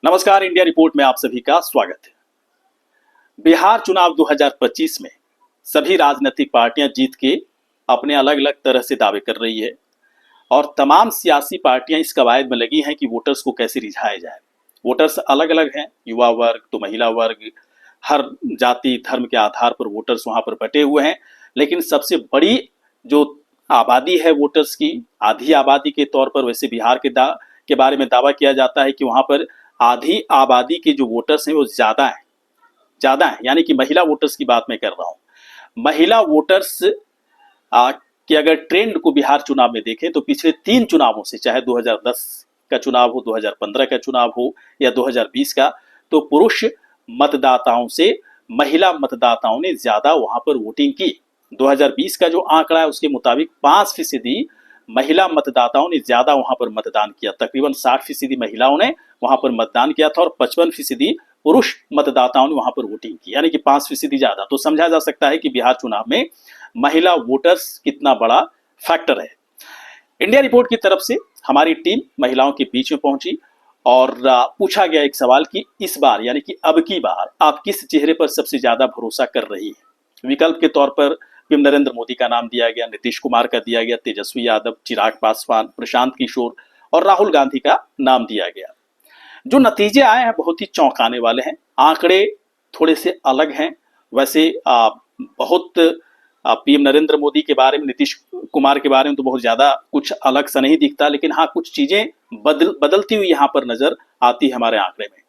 नमस्कार, India report में आप सभी का स्वागत है। बिहार चुनाव 2025 में सभी राजनीतिक पार्टियां जीत के अपने अलग अलग तरह से दावे कर रही है और तमाम सियासी पार्टियां इस कवायद में लगी हैं कि वोटर्स को कैसे रिझाया जाए। वोटर्स अलग अलग हैं, युवा वर्ग तो महिला वर्ग, हर जाति धर्म के आधार पर वोटर्स वहां पर बटे हुए हैं। लेकिन सबसे बड़ी जो आबादी है वोटर्स की, आधी आबादी के तौर पर वैसे बिहार के बारे में दावा किया जाता है कि वहां पर आधी आबादी के जो वोटर्स हैं वो ज्यादा है, यानी कि महिला वोटर्स की बात मैं कर रहा हूँ। महिला वोटर्स कि अगर ट्रेंड को बिहार चुनाव में देखें तो पिछले 3 चुनावों से, चाहे 2010 का चुनाव हो, 2015 का चुनाव हो या 2020 का, तो पुरुष मतदाताओं से महिला मतदाताओं ने ज्यादा वहां पर वोटिंग की। 2020 का जो आंकड़ा है उसके मुताबिक 5% महिला मतदाताओं ने ज्यादा वहां पर मतदान किया। तकरीबन 60% महिलाओं ने वहां पर मतदान किया था और 55% पुरुष मतदाताओं ने वहां पर वोटिंग की, यानी कि 5% ज्यादा। तो समझा जा सकता है कि बिहार चुनाव में महिला वोटर्स कितना बड़ा फैक्टर है। इंडिया रिपोर्ट की तरफ से हमारी टीम महिलाओं के बीच में पहुंची और पूछा गया एक सवाल कि इस बार, यानी कि अब की बार, आप किस चेहरे पर सबसे ज्यादा भरोसा कर रही है। विकल्प के तौर पर पीएम नरेंद्र मोदी का नाम दिया गया, नीतीश कुमार का दिया गया, तेजस्वी यादव, चिराग पासवान, प्रशांत किशोर और राहुल गांधी का नाम दिया गया। जो नतीजे आए हैं बहुत ही चौंकाने वाले हैं। आंकड़े थोड़े से अलग हैं। वैसे बहुत पीएम नरेंद्र मोदी के बारे में, नीतीश कुमार के बारे में तो बहुत ज्यादा कुछ अलग सा नहीं दिखता, लेकिन हाँ कुछ चीजें बदलती हुई यहाँ पर नजर आती है हमारे आंकड़े में।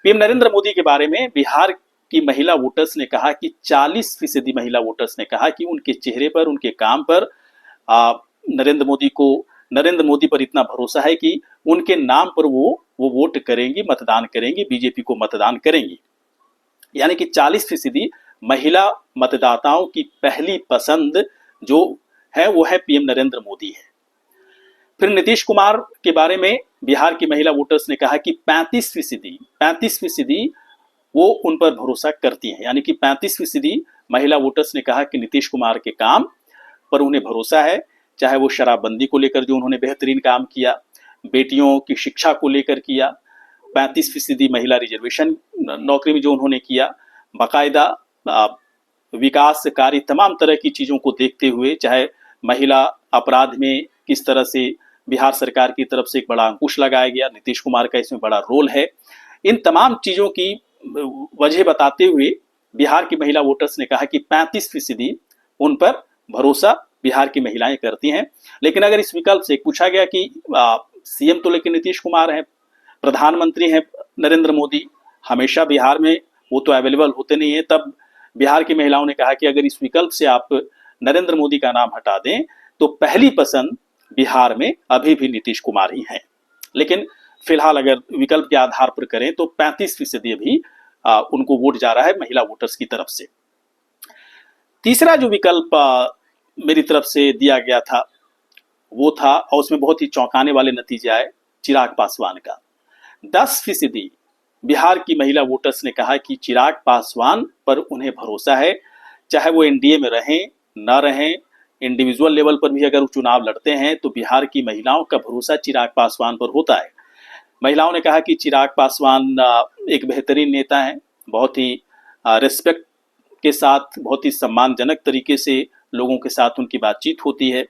पीएम नरेंद्र मोदी के बारे में बिहार की महिला वोटर्स ने कहा कि 40% महिला वोटर्स ने कहा कि उनके चेहरे पर, उनके काम पर नरेंद्र मोदी पर इतना भरोसा है कि उनके नाम पर वो वोट करेंगी, मतदान करेंगी, बीजेपी को मतदान करेंगी। यानी कि 40% महिला मतदाताओं की पहली पसंद जो है वो है पीएम नरेंद्र मोदी है। फिर नीतीश कुमार के बारे में बिहार की महिला वोटर्स ने कहा कि 35% वो उन पर भरोसा करती हैं। यानी कि 35% महिला वोटर्स ने कहा कि नीतीश कुमार के काम पर उन्हें भरोसा है, चाहे वो शराबबंदी को लेकर जो उन्होंने बेहतरीन काम किया, बेटियों की शिक्षा को लेकर किया, 35% महिला रिजर्वेशन नौकरी में जो उन्होंने किया, बाकायदा विकास कार्य, तमाम तरह की चीजों को देखते हुए, चाहे महिला अपराध में किस तरह से बिहार सरकार की तरफ से एक बड़ा अंकुश लगाया गया, नीतीश कुमार का इसमें बड़ा रोल है। इन तमाम चीजों की वजह बताते हुए बिहार की महिला वोटर्स ने कहा कि 35% उन पर भरोसा बिहार की महिलाएं करती हैं। लेकिन अगर इस विकल्प से पूछा गया कि सीएम तो लेकिन नीतीश कुमार हैं, प्रधानमंत्री हैं नरेंद्र मोदी, हमेशा बिहार में वो तो अवेलेबल होते नहीं है, तब बिहार की महिलाओं ने कहा कि अगर इस विकल्प से आप नरेंद्र मोदी का नाम हटा दें तो पहली पसंद बिहार में अभी भी नीतीश कुमार ही हैं। लेकिन फिलहाल अगर विकल्प के आधार पर करें तो 35% अभी उनको वोट जा रहा है महिला वोटर्स की तरफ से। तीसरा जो विकल्प मेरी तरफ से दिया गया था वो था, और उसमें बहुत ही चौंकाने वाले नतीजे आए, चिराग पासवान का। 10% बिहार की महिला वोटर्स ने कहा कि चिराग पासवान पर उन्हें भरोसा है, चाहे वो एनडीए में रहें न रहें, इंडिविजुअल लेवल पर भी अगर वो चुनाव लड़ते हैं तो बिहार की महिलाओं का भरोसा चिराग पासवान पर होता है। महिलाओं ने कहा कि चिराग पासवान एक बेहतरीन नेता हैं, बहुत ही रिस्पेक्ट के साथ, बहुत ही सम्मानजनक तरीके से लोगों के साथ उनकी बातचीत होती है।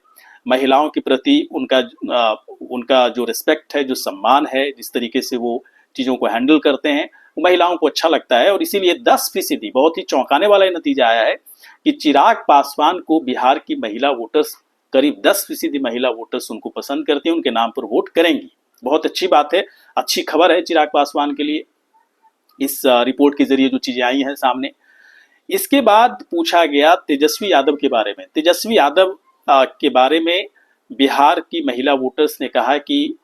महिलाओं के प्रति उनका जो रिस्पेक्ट है, जो सम्मान है, जिस तरीके से वो चीज़ों को हैंडल करते हैं, वो महिलाओं को अच्छा लगता है। और इसीलिए 10%, बहुत ही चौंकाने वाला नतीजा आया है कि चिराग पासवान को बिहार की महिला वोटर्स, करीब 10% महिला वोटर्स उनको पसंद करती हैं, उनके नाम पर वोट करेंगी। बहुत अच्छी बात है, अच्छी खबर है चिराग पासवान के लिए, इस रिपोर्ट के जरिए जो चीजें आई हैं सामने। इसके बाद पूछा गया तेजस्वी यादव के बारे में। तेजस्वी यादव के बारे में बिहार की महिला वोटर्स ने कहा कि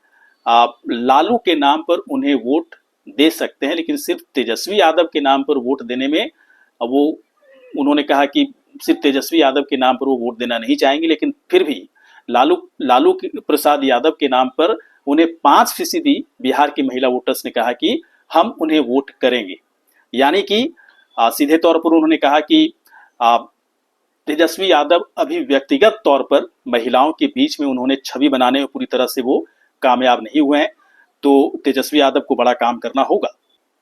लालू के नाम पर उन्हें वोट दे सकते हैं, लेकिन सिर्फ तेजस्वी यादव के नाम पर वोट देने में उन्होंने कहा कि सिर्फ तेजस्वी यादव के नाम पर वो वोट देना नहीं चाहेंगे, लेकिन फिर भी लालू प्रसाद यादव के नाम पर उन्हें 5% बिहार की महिला वोटर्स ने कहा कि हम उन्हें वोट करेंगे। यानी कि सीधे तौर पर उन्होंने कहा कि तेजस्वी यादव अभी व्यक्तिगत तौर पर महिलाओं के बीच में उन्होंने छवि बनाने में पूरी तरह से वो कामयाब नहीं हुए हैं। तो तेजस्वी यादव को बड़ा काम करना होगा।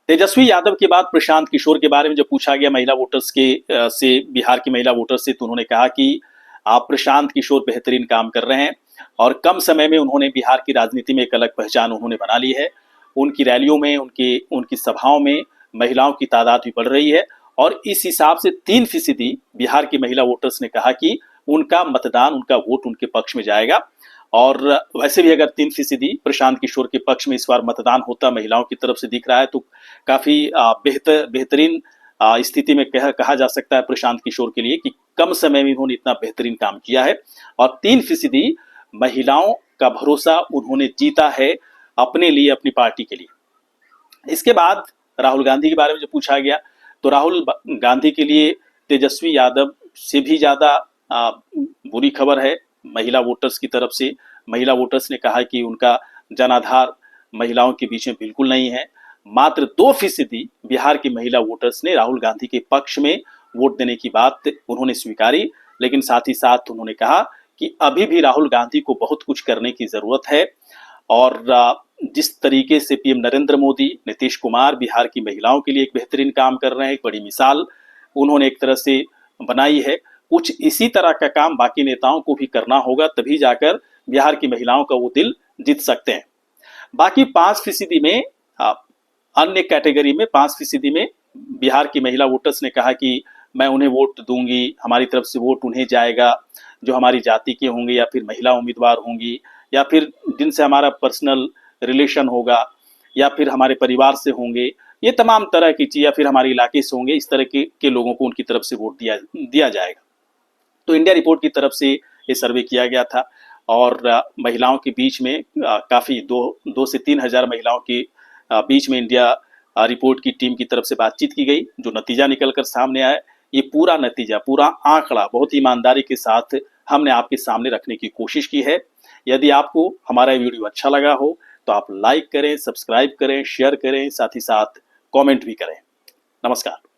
तेजस्वी यादव के बाद प्रशांत किशोर के बारे में जब पूछा गया महिला वोटर्स से, बिहार की महिला वोटर्स से, तो उन्होंने कहा कि आप प्रशांत किशोर बेहतरीन काम कर रहे हैं और कम समय में उन्होंने बिहार की राजनीति में एक अलग पहचान उन्होंने बना ली है। उनकी रैलियों में, उनकी सभाओं में महिलाओं की तादाद भी बढ़ रही है और इस हिसाब से 3% बिहार की महिला वोटर्स ने कहा कि उनका मतदान, उनका वोट उनके पक्ष में जाएगा। और वैसे भी अगर 3% प्रशांत किशोर के पक्ष में इस बार मतदान होता महिलाओं की तरफ से दिख रहा है, तो काफी बेहतरीन स्थिति में कहा जा सकता है प्रशांत किशोर के लिए कि कम समय में उन्होंने इतना बेहतरीन काम किया है और 3% महिलाओं का भरोसा उन्होंने जीता है अपने लिए, अपनी पार्टी के लिए। इसके बाद राहुल गांधी के बारे में जब पूछा गया, तो राहुल गांधी के लिए तेजस्वी यादव से भी ज्यादा बुरी खबर है महिला वोटर्स की तरफ से। महिला वोटर्स ने कहा कि उनका जनाधार महिलाओं के बीच में बिल्कुल नहीं है। मात्र 2% बिहार की महिला वोटर्स ने राहुल गांधी के पक्ष में वोट देने की बात उन्होंने स्वीकारी, लेकिन साथ ही साथ उन्होंने कहा कि अभी भी राहुल गांधी को बहुत कुछ करने की जरूरत है और जिस तरीके से पीएम नरेंद्र मोदी, नीतीश कुमार बिहार की महिलाओं के लिए एक बेहतरीन काम कर रहे हैं, एक बड़ी मिसाल उन्होंने एक तरह से बनाई है, कुछ इसी तरह का काम बाकी नेताओं को भी करना होगा, तभी जाकर बिहार की महिलाओं का वो दिल जीत सकते हैं। बाकी 5% में, अन्य कैटेगरी में 5% में बिहार की महिला वोटर्स ने कहा कि मैं उन्हें वोट दूंगी, हमारी तरफ से वोट उन्हें जाएगा जो हमारी जाति के होंगे या फिर महिला उम्मीदवार होंगी या फिर जिनसे हमारा पर्सनल रिलेशन होगा या फिर हमारे परिवार से होंगे, ये तमाम तरह की चीज, या फिर हमारे इलाके से होंगे, इस तरह के लोगों को उनकी तरफ से वोट दिया जाएगा। तो इंडिया रिपोर्ट की तरफ से ये सर्वे किया गया था और महिलाओं के बीच में काफी 2 से 3 हजार महिलाओं के बीच में इंडिया रिपोर्ट की टीम की तरफ से बातचीत की गई। जो नतीजा निकलकर सामने आया, ये पूरा नतीजा, पूरा आंकड़ा बहुत ईमानदारी के साथ हमने आपके सामने रखने की कोशिश की है। यदि आपको हमारा वीडियो अच्छा लगा हो तो आप लाइक करें, सब्सक्राइब करें, शेयर करें, साथ ही साथ कमेंट भी करें। नमस्कार।